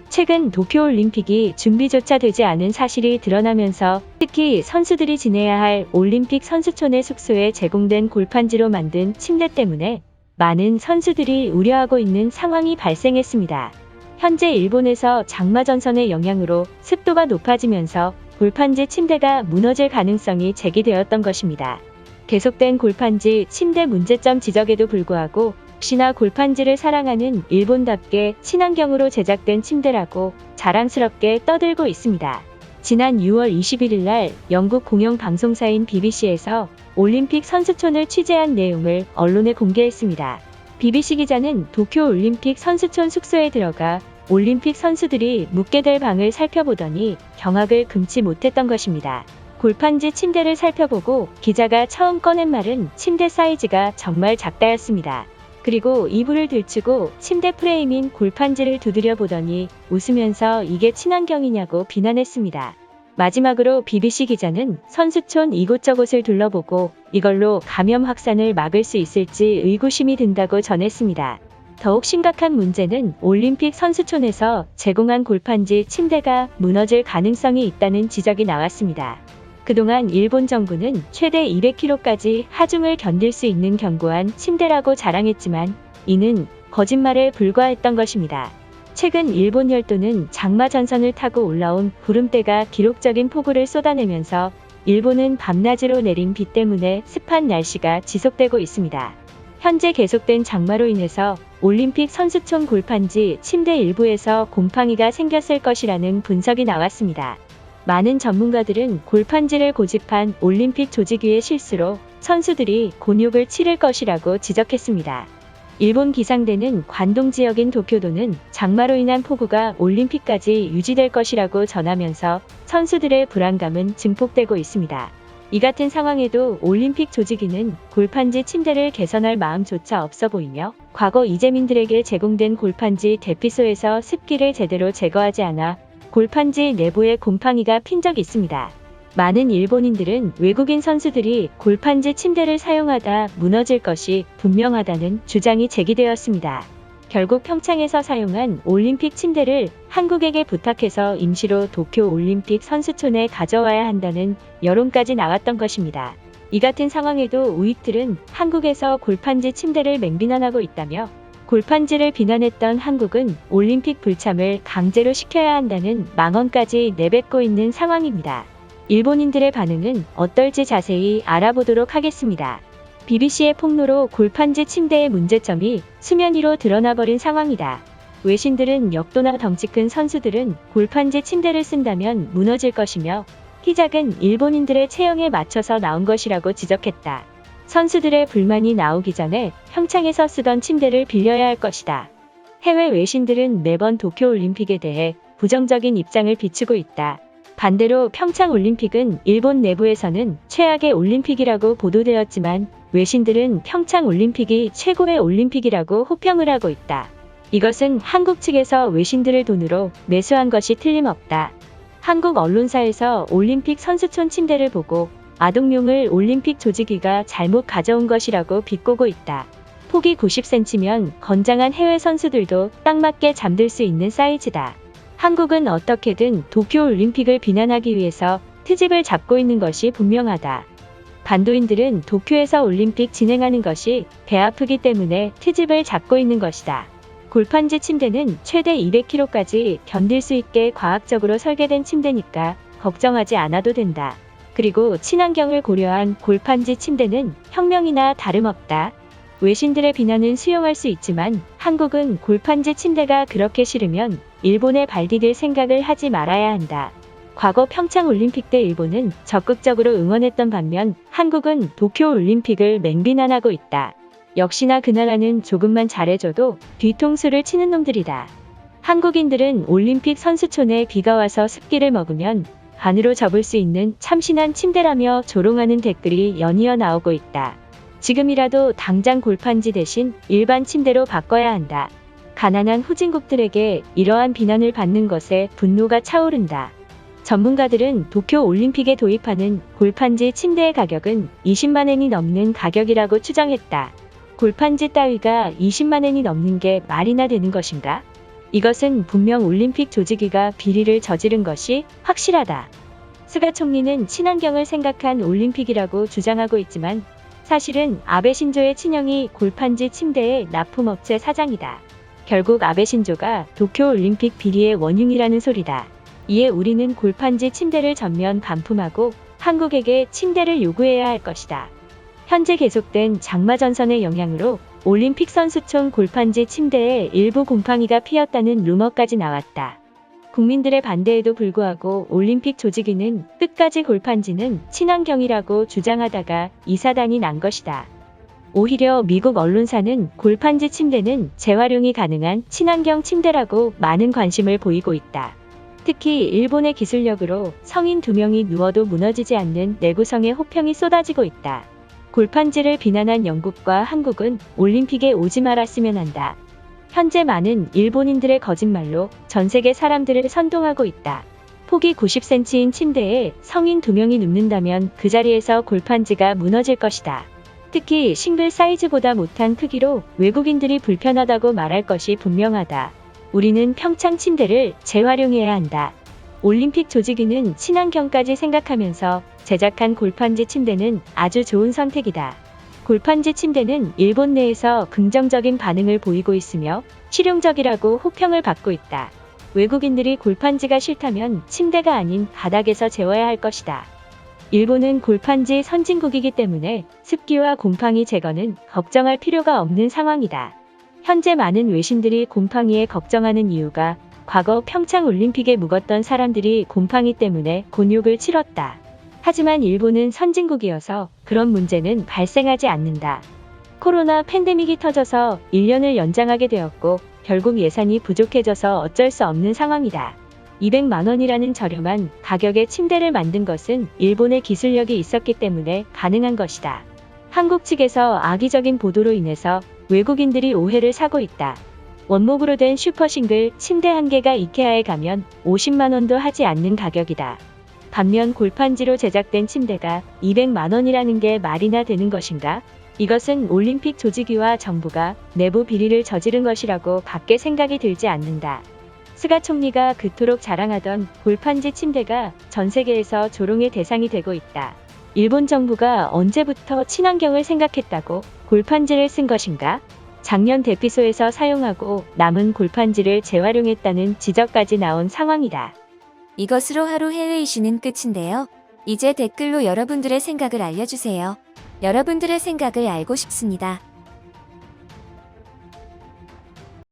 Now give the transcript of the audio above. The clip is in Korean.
최근 도쿄올림픽이 준비조차 되지 않은 사실이 드러나면서 특히 선수들이 지내야 할 올림픽 선수촌의 숙소에 제공된 골판지로 만든 침대 때문에 많은 선수들이 우려하고 있는 상황이 발생했습니다. 현재 일본에서 장마 전선의 영향으로 습도가 높아지면서 골판지 침대가 무너질 가능성이 제기되었던 것입니다. 계속된 골판지 침대 문제점 지적에도 불구하고 혹시나 골판지를 사랑하는 일본답게 친환경으로 제작된 침대라고 자랑스럽게 떠들고 있습니다. 지난 6월 21일 날 영국 공영방송사인 BBC에서 올림픽 선수촌을 취재한 내용을 언론에 공개했습니다. BBC 기자는 도쿄올림픽 선수촌 숙소에 들어가 올림픽 선수들이 묵게 될 방을 살펴보더니 경악을 금치 못했던 것입니다. 골판지 침대를 살펴보고 기자가 처음 꺼낸 말은 침대 사이즈가 정말 작다였습니다. 그리고 이불을 들추고 침대 프레임인 골판지를 두드려 보더니 웃으면서 이게 친환경이냐고 비난했습니다. 마지막으로 BBC 기자는 선수촌 이곳저곳을 둘러보고 이걸로 감염 확산을 막을 수 있을지 의구심이 든다고 전했습니다. 더욱 심각한 문제는 올림픽 선수촌에서 제공한 골판지 침대가 무너질 가능성이 있다는 지적이 나왔습니다. 그동안 일본 정부는 최대 200kg까지 하중을 견딜 수 있는 견고한 침대라고 자랑했지만 이는 거짓말에 불과했던 것입니다. 최근 일본 열도는 장마 전선을 타고 올라온 구름대가 기록적인 폭우를 쏟아내면서 일본은 밤낮으로 내린 비 때문에 습한 날씨가 지속되고 있습니다. 현재 계속된 장마로 인해서 올림픽 선수촌 골판지 침대 일부에서 곰팡이가 생겼을 것이라는 분석이 나왔습니다. 많은 전문가들은 골판지를 고집한 올림픽 조직위의 실수로 선수들이 곤욕을 치를 것이라고 지적했습니다. 일본 기상대는 관동 지역인 도쿄도는 장마로 인한 폭우가 올림픽까지 유지될 것이라고 전하면서 선수들의 불안감은 증폭되고 있습니다. 이 같은 상황에도 올림픽 조직위는 골판지 침대를 개선할 마음조차 없어 보이며 과거 이재민들에게 제공된 골판지 대피소에서 습기를 제대로 제거하지 않아 골판지 내부에 곰팡이가 핀 적이 있습니다. 많은 일본인들은 외국인 선수들이 골판지 침대를 사용하다 무너질 것이 분명하다는 주장이 제기되었습니다. 결국 평창에서 사용한 올림픽 침대를 한국에게 부탁해서 임시로 도쿄올림픽 선수촌에 가져와야 한다는 여론까지 나왔던 것입니다. 이 같은 상황에도 우익들은 한국에서 골판지 침대를 맹비난하고 있다며 골판지를 비난했던 한국은 올림픽 불참을 강제로 시켜야 한다는 망언까지 내뱉고 있는 상황입니다. 일본인들의 반응은 어떨지 자세히 알아보도록 하겠습니다. BBC의 폭로로 골판지 침대의 문제점이 수면 위로 드러나버린 상황이다. 외신들은 역도나 덩치 큰 선수들은 골판지 침대를 쓴다면 무너질 것이며 희작은 일본인들의 체형에 맞춰서 나온 것이라고 지적했다. 선수들의 불만이 나오기 전에 평창에서 쓰던 침대를 빌려야 할 것이다. 해외 외신들은 매번 도쿄올림픽에 대해 부정적인 입장을 비추고 있다. 반대로 평창올림픽은 일본 내부에서는 최악의 올림픽이라고 보도되었지만 외신들은 평창올림픽이 최고의 올림픽이라고 호평을 하고 있다. 이것은 한국 측에서 외신들을 돈으로 매수한 것이 틀림없다. 한국 언론사에서 올림픽 선수촌 침대를 보고 아동용을 올림픽 조직위가 잘못 가져온 것이라고 비꼬고 있다. 폭이 90cm면 건장한 해외 선수들도 딱 맞게 잠들 수 있는 사이즈다. 한국은 어떻게든 도쿄올림픽을 비난하기 위해서 트집을 잡고 있는 것이 분명하다. 반도인들은 도쿄에서 올림픽 진행하는 것이 배 아프기 때문에 트집을 잡고 있는 것이다. 골판지 침대는 최대 200kg까지 견딜 수 있게 과학적으로 설계된 침대니까 걱정하지 않아도 된다. 그리고 친환경을 고려한 골판지 침대는 혁명이나 다름없다. 외신들의 비난은 수용할 수 있지만 한국은 골판지 침대가 그렇게 싫으면 일본에 발디딜 생각을 하지 말아야 한다. 과거 평창올림픽 때 일본은 적극적으로 응원했던 반면 한국은 도쿄올림픽을 맹비난하고 있다. 역시나 그 나라는 조금만 잘해줘도 뒤통수를 치는 놈들이다. 한국인들은 올림픽 선수촌에 비가 와서 습기를 먹으면 반으로 접을 수 있는 참신한 침대라며 조롱하는 댓글이 연이어 나오고 있다. 지금이라도 당장 골판지 대신 일반 침대로 바꿔야 한다. 가난한 후진국들에게 이러한 비난을 받는 것에 분노가 차오른다. 전문가들은 도쿄올림픽에 도입하는 골판지 침대의 가격은 20만엔이 넘는 가격이라고 추정했다. 골판지 따위가 20만엔이 넘는 게 말이나 되는 것인가? 이것은 분명 올림픽 조직위가 비리를 저지른 것이 확실하다. 스가 총리는 친환경을 생각한 올림픽이라고 주장하고 있지만 사실은 아베 신조의 친형이 골판지 침대의 납품업체 사장이다. 결국 아베 신조가 도쿄올림픽 비리의 원흉이라는 소리다. 이에 우리는 골판지 침대를 전면 반품하고 한국에게 침대를 요구해야 할 것이다. 현재 계속된 장마 전선의 영향으로 올림픽 선수촌 골판지 침대에 일부 곰팡이가 피었다는 루머까지 나왔다. 국민들의 반대에도 불구하고 올림픽 조직위는 끝까지 골판지는 친환경이라고 주장하다가 이 사단이 난 것이다. 오히려 미국 언론사는 골판지 침대는 재활용이 가능한 친환경 침대라고 많은 관심을 보이고 있다. 특히 일본의 기술력으로 성인 2명이 누워도 무너지지 않는 내구성의 호평이 쏟아지고 있다. 골판지를 비난한 영국과 한국은 올림픽에 오지 말았으면 한다. 현재 많은 일본인들의 거짓말로 전 세계 사람들을 선동하고 있다. 폭이 90cm인 침대에 성인 2명이 눕는다면 그 자리에서 골판지가 무너질 것이다. 특히 싱글 사이즈보다 못한 크기로 외국인들이 불편하다고 말할 것이 분명하다. 우리는 평창 침대를 재활용해야 한다. 올림픽 조직위는 친환경까지 생각하면서 제작한 골판지 침대는 아주 좋은 선택이다. 골판지 침대는 일본 내에서 긍정적인 반응을 보이고 있으며 실용적이라고 호평을 받고 있다. 외국인들이 골판지가 싫다면 침대가 아닌 바닥에서 재워야 할 것이다. 일본은 골판지 선진국이기 때문에 습기와 곰팡이 제거는 걱정할 필요가 없는 상황이다. 현재 많은 외신들이 곰팡이에 걱정하는 이유가 과거 평창 올림픽에 묵었던 사람들이 곰팡이 때문에 곤욕을 치렀다. 하지만 일본은 선진국이어서 그런 문제는 발생하지 않는다. 코로나 팬데믹이 터져서 1년을 연장하게 되었고 결국 예산이 부족해져서 어쩔 수 없는 상황이다. 200만 원이라는 저렴한 가격의 침대를 만든 것은 일본의 기술력이 있었기 때문에 가능한 것이다. 한국 측에서 악의적인 보도로 인해서 외국인들이 오해를 사고 있다. 원목으로 된 슈퍼싱글 침대 한 개가 이케아에 가면 50만 원도 하지 않는 가격이다. 반면 골판지로 제작된 침대가 200만 원이라는 게 말이나 되는 것인가? 이것은 올림픽 조직위와 정부가 내부 비리를 저지른 것이라고 밖에 생각이 들지 않는다. 스가 총리가 그토록 자랑하던 골판지 침대가 전 세계에서 조롱의 대상이 되고 있다. 일본 정부가 언제부터 친환경을 생각했다고 골판지를 쓴 것인가? 작년 대피소에서 사용하고 남은 골판지를 재활용했다는 지적까지 나온 상황이다. 이것으로 하루 해외 이슈는 끝인데요. 이제 댓글로 여러분들의 생각을 알려주세요. 여러분들의 생각을 알고 싶습니다.